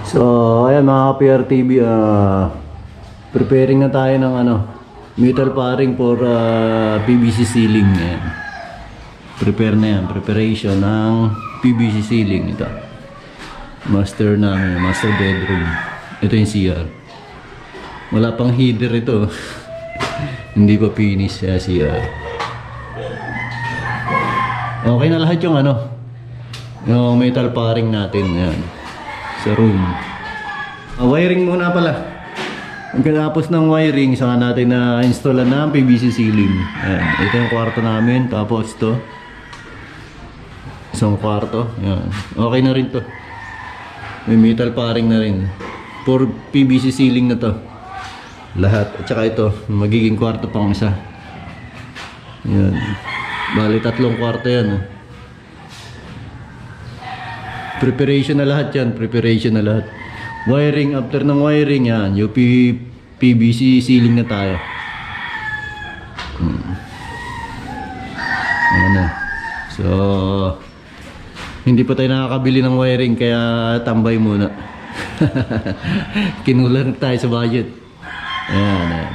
So, ayan mga PRTV, preparing na tayo ng metal paring for PVC ceiling. Ayan. Prepare na yan, preparation ng PVC ceiling. Ito, master namin, master bedroom. Ito yung CR. Wala pang header ito. Hindi pa finish sa CR. Okay na lahat yung yung metal paring natin. Ayan. Sa room. Wiring muna pala. Pagkatapos ng wiring, saka natin na installan na ang PVC ceiling. Ayan. Ito yung kwarto namin. Tapos ito, isang kwarto. Ayan. Okay na rin to. May metal paring na rin. For PVC ceiling na to. Lahat. At saka ito, magiging kwarto pang isa. Ayan. Bali, 3 kwarto yan. Preparation na lahat yan. Preparation na lahat. Wiring, after ng wiring yan, yung PVC ceiling na tayo. Ayan na. So, hindi pa tayo nakakabili ng wiring, kaya tambay muna. Kinulang tayo sa budget. Ayan, ayan.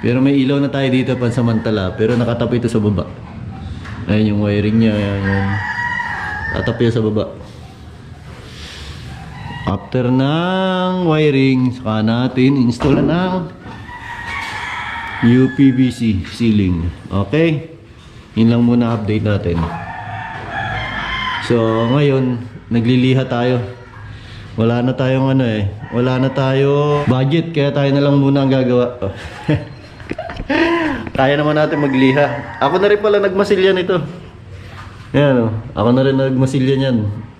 Pero may ilaw na tayo dito pansamantala, pero nakatapi ito sa baba. Ayan yung wiring niya. Ayan, ayan. Tatapi sa baba. After ng wiring, saka natin install ng UPVC ceiling. Okay? Yun lang muna update natin. So, ngayon, nagliliha tayo. Wala na tayong wala na tayo budget, kaya tayo na lang muna ang gagawa. Kaya naman natin magliha. Ako na rin pala nagmasilyan ito. Ayan, ako na rin nagmasilyan yan.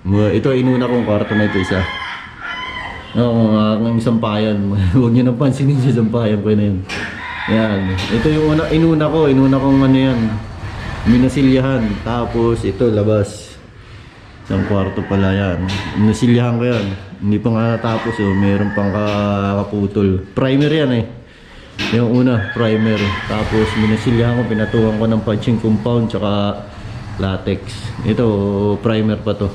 Ito, inuna kong kwarto na ito isa. Oo, ang sampayan. Huwag nyo nang pansinin siya, sampayan ko na yun. Yan. Ito yung inuna kong yan. Minasilyahan. Tapos ito, labas. Isang kwarto pala yan. Minasilyahan ko yan. Hindi pa nga natapos, meron pang kaputol. Primer yan Yung una, primer. Tapos minasilyahan ko, pinatuhan ko ng punching compound, tsaka latex. Ito, primer pa to.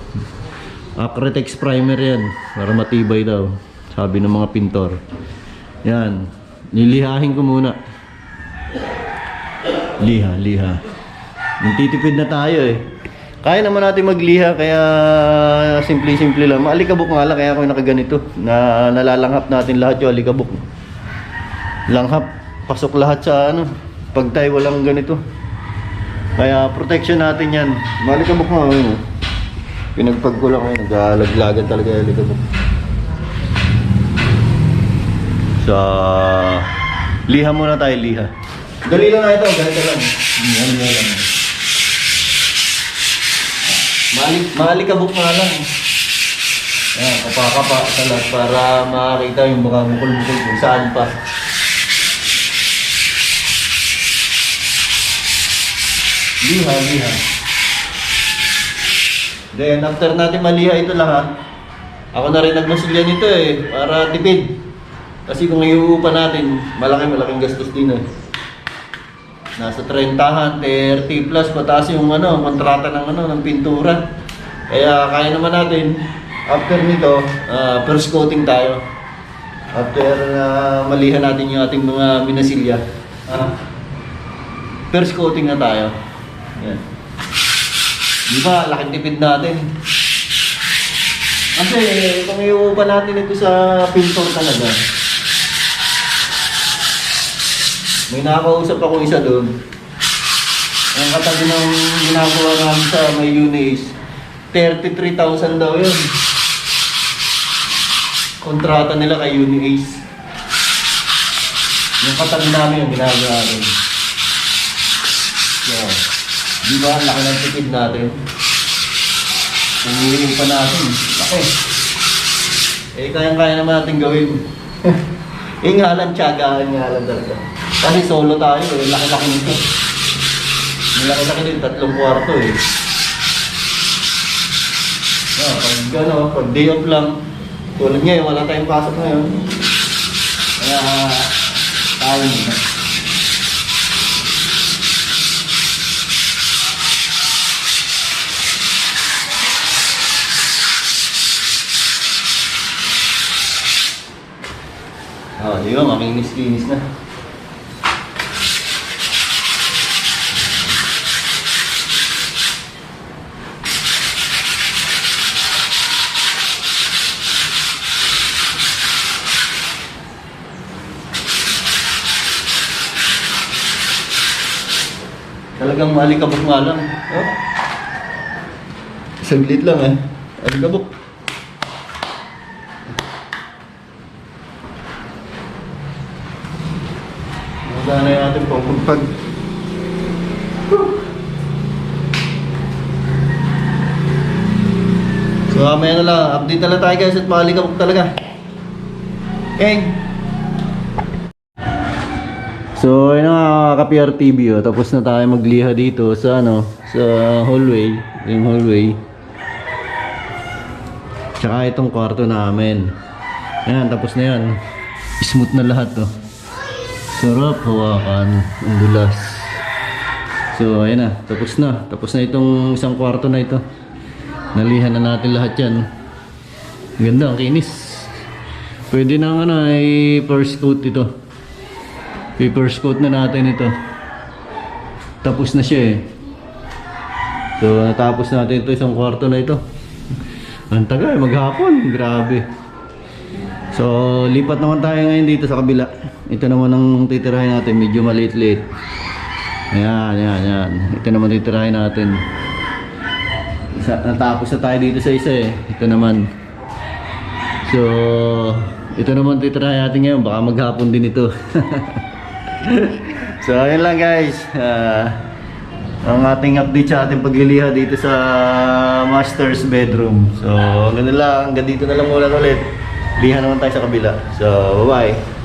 Acrytex primer yan, para matibay daw, sabi ng mga pintor. Yan, nilihahin ko muna. Liha. Nagtitipid na tayo Kaya naman natin magliha, kaya simple lang. Maalikabok nga lang, kaya ako nakaganito. Nalalanghap natin lahat yung alikabok. Langhap, pasok lahat sa pag tayo walang ganito. Kaya protection natin yan. Maalikabok nga pinagpag ko lang naglalaglagan talaga yung alikabok. So, liha muna tayo, liha. Dali lang ito, ganito lang. Liha lang. Maalikabok nga lang. Ayan, kapa sa lahat para makakita yung baka mukul-mukul kung saan pa. Liha. Then, after natin maliha ito lahat, ako na rin nagmasilya nito para tipid. Kasi kung iuupa natin, malaking gastos din Nasa 30, 30 plus, pataas yung kontrata ng pintura. Kaya kaya naman natin, after nito, first coating tayo. After maliha natin yung ating mga minasilya, first coating na tayo. Yan. Di ba, laking tipid natin. Kasi, kung iuupa natin ito sa pintor talaga. May nakakausap ako isa doon. Ang katabi ng ginagawa namin sa may Unis, 33,000 daw yun. Kontrata nila kay Unis. Yung katabi namin yung ginagawa rin. So, di ba, laki ng tipid natin. Pumili pa natin. Laki. Kaya-kaya naman natin gawin. Nga lang, tiyagaan nga lang talaga. Kasi solo tayo laki-laki nito. Laki-laki din, 3 kwarto pag day off lang, tulad ngayon, wala tayong pasok ngayon. Kaya, tayo muna. Oh, di ba? Makinis-kinis na. Talagang malikabok nga lang. Oh. Saglit lang eh. Alikabok. Magana yung ating pangpagpag. So mamaya na lang. Update na lang tayo guys at malikabok talaga. Okay. So ayun nga ka-PR TV oh. Tapos na tayo magliha dito sa ano, sa hallway, yung hallway. Tsaka itong kwarto namin. Ayan, tapos na yan. Smooth na lahat oh. Sarap hawakan, ang dulas. So ayun na, tapos na. Tapos na itong isang kwarto na ito. Nalihan na natin lahat yan. Ganda, ang kinis. Pwede na ano ay first coat ito. First coat na natin ito. Tapos na siya eh. So natapos natin ito isang kwarto na ito. Ang tagal, maghapon, grabe. So lipat naman tayo ngayon dito sa kabila. Ito naman ang titirahin natin, medyo maliit-liit. Ayan, ayan, ayan. Ito naman titirahin natin. Natapos na tayo dito sa isa eh. Ito naman. So ito naman titirahin natin ngayon, baka maghapon din ito. So ayun lang guys, ang ating update sa ating pagliliha dito sa master's bedroom. So hanggang dito na lang muna ulit. Liha naman tayo sa kabila. So bye bye.